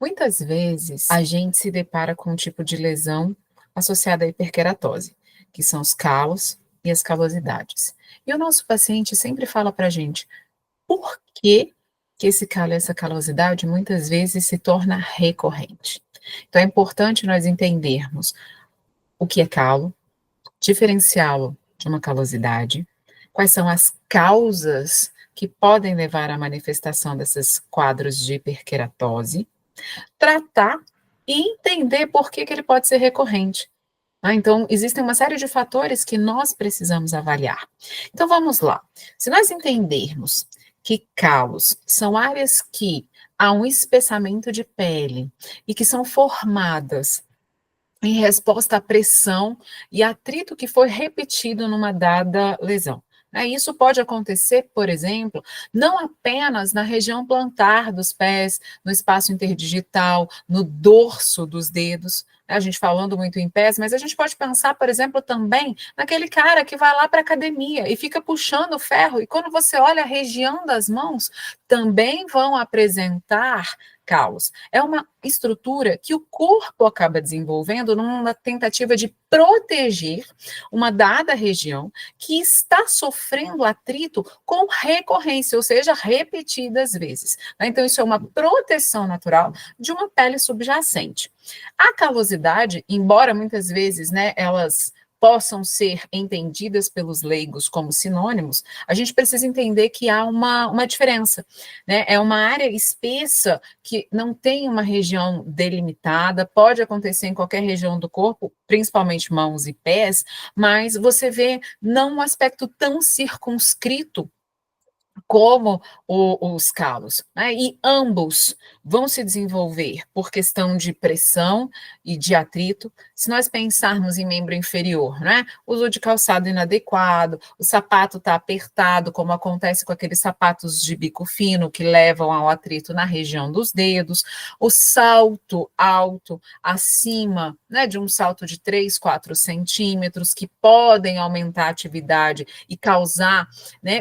Muitas vezes a gente se depara com um tipo de lesão associada à hiperqueratose, que são os calos e as calosidades. E o nosso paciente sempre fala para a gente por que esse calo e essa calosidade muitas vezes se torna recorrente. Então é importante nós entendermos o que é calo, diferenciá-lo de uma calosidade, quais são as causas que podem levar à manifestação desses quadros de hiperqueratose, tratar e entender por que ele pode ser recorrente. Então, existem uma série de fatores que nós precisamos avaliar. Então, vamos lá. Se nós entendermos que calos são áreas que há um espessamento de pele e que são formadas em resposta à pressão e atrito que foi repetido numa dada lesão. Isso pode acontecer, por exemplo, não apenas na região plantar dos pés, no espaço interdigital, no dorso dos dedos, a gente falando muito em pés, mas a gente pode pensar, por exemplo, também naquele cara que vai lá para a academia e fica puxando o ferro, e quando você olha a região das mãos, também vão apresentar calos. É uma estrutura que o corpo acaba desenvolvendo numa tentativa de proteger uma dada região que está sofrendo atrito com recorrência, ou seja, repetidas vezes. Então, isso é uma proteção natural de uma pele subjacente. A calosidade, embora muitas vezes, elas possam ser entendidas pelos leigos como sinônimos, a gente precisa entender que há uma diferença, É uma área espessa que não tem uma região delimitada, pode acontecer em qualquer região do corpo, principalmente mãos e pés, mas você vê não um aspecto tão circunscrito como os calos, e ambos vão se desenvolver por questão de pressão e de atrito. Se nós pensarmos em membro inferior, uso de calçado inadequado, o sapato está apertado, como acontece com aqueles sapatos de bico fino que levam ao atrito na região dos dedos, o salto alto acima, de um salto de 3, 4 centímetros, que podem aumentar a atividade e causar,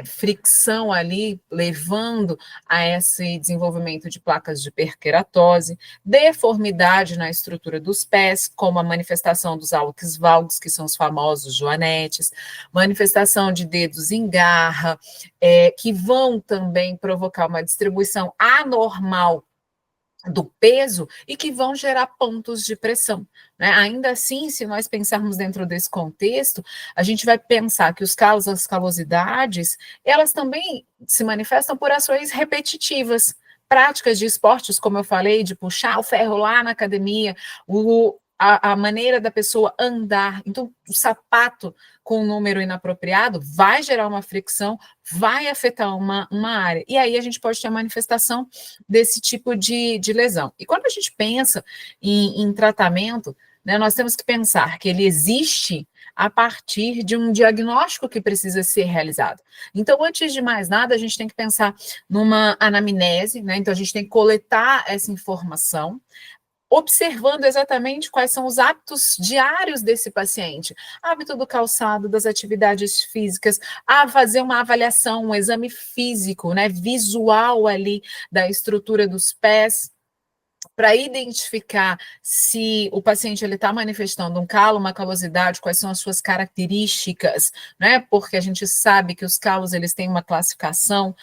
fricção ali, levando a esse desenvolvimento de placas de hiperqueratose, deformidade na estrutura dos pés, como a manifestação dos hallux valgus, que são os famosos joanetes, manifestação de dedos em garra, que vão também provocar uma distribuição anormal do peso e que vão gerar pontos de pressão. Ainda assim, se nós pensarmos dentro desse contexto, a gente vai pensar que os calos, as calosidades, elas também se manifestam por ações repetitivas, práticas de esportes, como eu falei, de puxar o ferro lá na academia, a maneira da pessoa andar. Então, o sapato com um número inapropriado vai gerar uma fricção, vai afetar uma área. E aí a gente pode ter a manifestação desse tipo de lesão. E quando a gente pensa em tratamento, nós temos que pensar que ele existe a partir de um diagnóstico que precisa ser realizado. Então, antes de mais nada, a gente tem que pensar numa anamnese, Então, a gente tem que coletar essa informação, observando exatamente quais são os hábitos diários desse paciente, hábito do calçado, das atividades físicas, a fazer uma avaliação, um exame físico, visual ali da estrutura dos pés, para identificar se o paciente está manifestando um calo, uma calosidade, quais são as suas características, Porque a gente sabe que os calos eles têm uma classificação,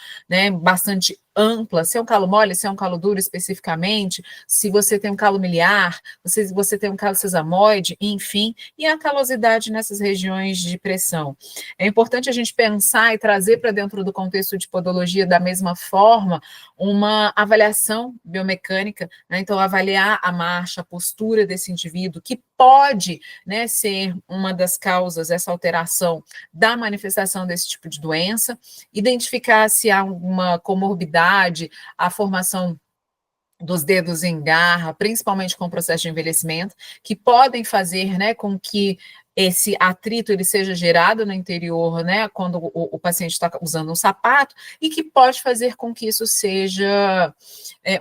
bastante ampla, se é um calo mole, se é um calo duro especificamente, se você tem um calo miliar, se você tem um calo sesamoide, enfim, e a calosidade nessas regiões de pressão. É importante a gente pensar e trazer para dentro do contexto de podologia da mesma forma uma avaliação biomecânica, Então, avaliar a marcha, a postura desse indivíduo, que pode ser uma das causas, essa alteração da manifestação desse tipo de doença, identificar se há alguma comorbidade, a formação dos dedos em garra, principalmente com o processo de envelhecimento, que podem fazer com que esse atrito ele seja gerado no interior, quando o paciente está usando um sapato, e que pode fazer com que isso seja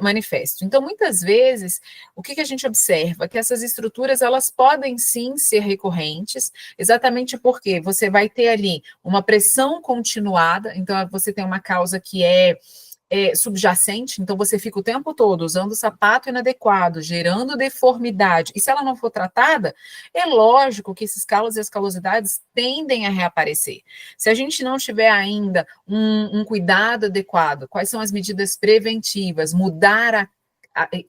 manifesto. Então, muitas vezes, o que a gente observa? Que essas estruturas, elas podem sim ser recorrentes, exatamente porque você vai ter ali uma pressão continuada, então você tem uma causa que é subjacente, então você fica o tempo todo usando sapato inadequado, gerando deformidade, e se ela não for tratada, é lógico que esses calos e as calosidades tendem a reaparecer. Se a gente não tiver ainda um cuidado adequado, quais são as medidas preventivas,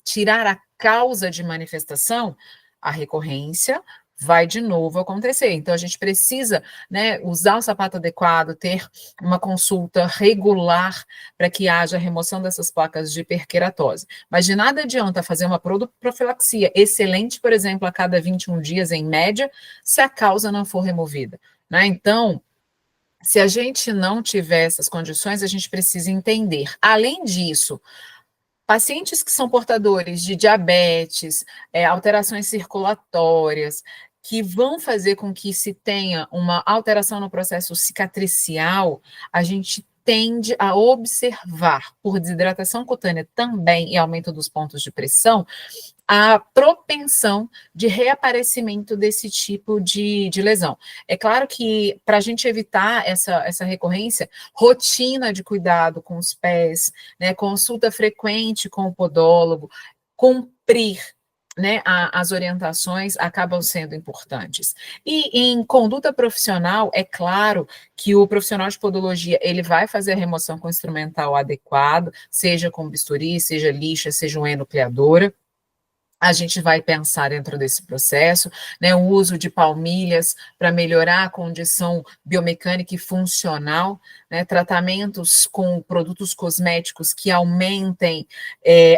tirar a causa de manifestação, a recorrência vai de novo acontecer. Então, a gente precisa, né, usar o sapato adequado, ter uma consulta regular para que haja remoção dessas placas de hiperqueratose. Mas de nada adianta fazer uma profilaxia excelente, por exemplo, a cada 21 dias, em média, se a causa não for removida. Né? Então, se a gente não tiver essas condições, a gente precisa entender. Além disso, pacientes que são portadores de diabetes, alterações circulatórias, que vão fazer com que se tenha uma alteração no processo cicatricial, a gente tende a observar, por desidratação cutânea também e aumento dos pontos de pressão, a propensão de reaparecimento desse tipo de lesão. É claro que, para a gente evitar essa recorrência, rotina de cuidado com os pés, né, consulta frequente com o podólogo, cumprir, né, as orientações acabam sendo importantes. E em conduta profissional, é claro que o profissional de podologia, ele vai fazer a remoção com instrumental adequado, seja com bisturi, seja lixa, seja uma enucleadora. A gente vai pensar dentro desse processo, né, o uso de palmilhas para melhorar a condição biomecânica e funcional, né, tratamentos com produtos cosméticos que aumentem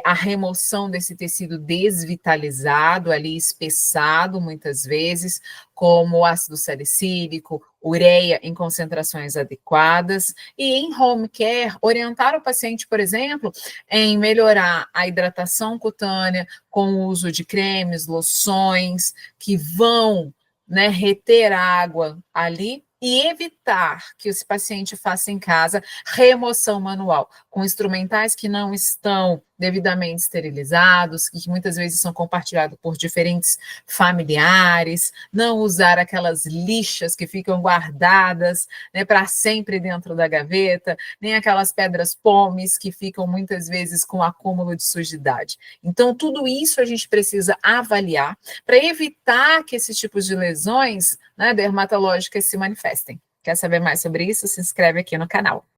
a remoção desse tecido desvitalizado, ali espessado muitas vezes, como ácido salicílico, ureia em concentrações adequadas, e em home care, orientar o paciente, por exemplo, em melhorar a hidratação cutânea, com o uso de cremes, loções, que vão, né, reter água ali e evitar que esse paciente faça em casa remoção manual, com instrumentais que não estão devidamente esterilizados, que muitas vezes são compartilhados por diferentes familiares, não usar aquelas lixas que ficam guardadas, né, para sempre dentro da gaveta, nem aquelas pedras pomes que ficam muitas vezes com acúmulo de sujidade. Então, tudo isso a gente precisa avaliar para evitar que esses tipos de lesões, né, dermatológicas se manifestem. Quer saber mais sobre isso? Se inscreve aqui no canal.